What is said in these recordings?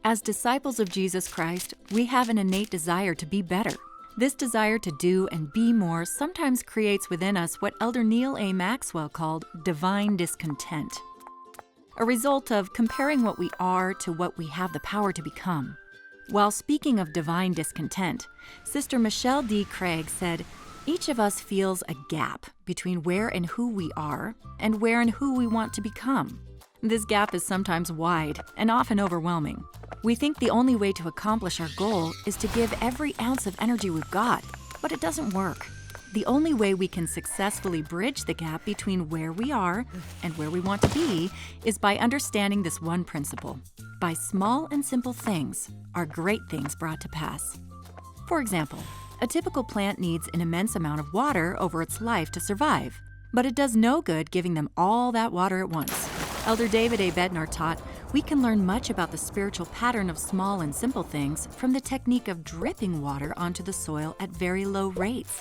As disciples of Jesus Christ, we have an innate desire to be better. This desire to do and be more sometimes creates within us what Elder Neil A. Maxwell called divine discontent, a result of comparing what we are to what we have the power to become. While speaking of divine discontent, Sister Michelle D. Craig said, "Each of us feels a gap between where and who we are and where and who we want to become. This gap is sometimes wide and often overwhelming. We think the only way to accomplish our goal is to give every ounce of energy we've got, but it doesn't work. The only way we can successfully bridge the gap between where we are and where we want to be is by understanding this one principle. By small and simple things are great things brought to pass." For example, a typical plant needs an immense amount of water over its life to survive, but it does no good giving them all that water at once. Elder David A. Bednar taught, we can learn much about the spiritual pattern of small and simple things from the technique of dripping water onto the soil at very low rates.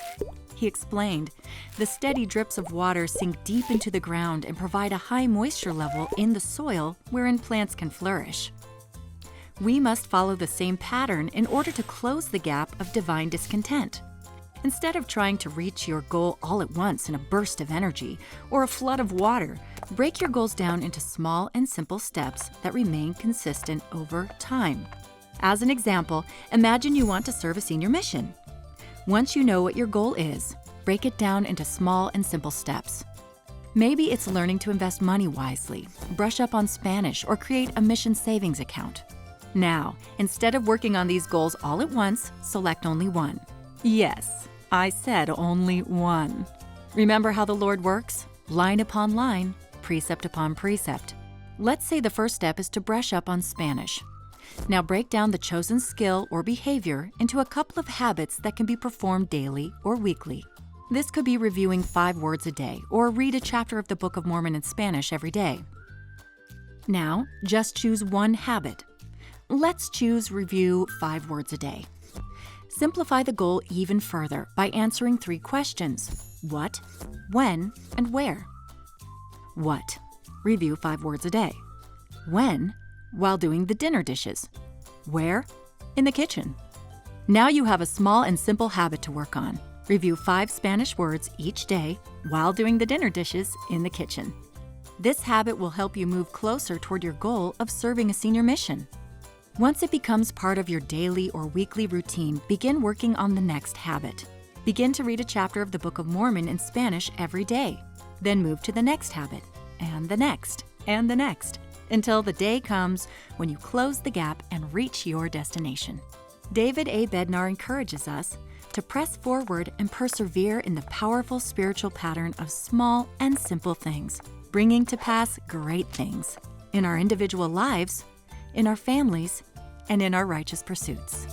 He explained, the steady drips of water sink deep into the ground and provide a high moisture level in the soil wherein plants can flourish. We must follow the same pattern in order to close the gap of divine discontent. Instead of trying to reach your goal all at once in a burst of energy or a flood of water, break your goals down into small and simple steps that remain consistent over time. As an example, imagine you want to serve a senior mission. Once you know what your goal is, break it down into small and simple steps. Maybe it's learning to invest money wisely, brush up on Spanish, or create a mission savings account. Now, instead of working on these goals all at once, select only one. Yes, I said only one. Remember how the Lord works? Line upon line, precept upon precept. Let's say the first step is to brush up on Spanish. Now break down the chosen skill or behavior into a couple of habits that can be performed daily or weekly. This could be reviewing 5 words a day or read a chapter of the Book of Mormon in Spanish every day. Now, just choose one habit. Let's choose review 5 words a day. Simplify the goal even further by answering 3 questions: what, when, and where. What? Review 5 words a day. When? While doing the dinner dishes. Where? In the kitchen. Now you have a small and simple habit to work on. Review 5 Spanish words each day while doing the dinner dishes in the kitchen. This habit will help you move closer toward your goal of serving a senior mission. Once it becomes part of your daily or weekly routine, begin working on the next habit. Begin to read a chapter of the Book of Mormon in Spanish every day. Then move to the next habit, and the next, and the next, until the day comes when you close the gap and reach your destination. David A. Bednar encourages us to press forward and persevere in the powerful spiritual pattern of small and simple things, bringing to pass great things in our individual lives, in our families, and in our righteous pursuits.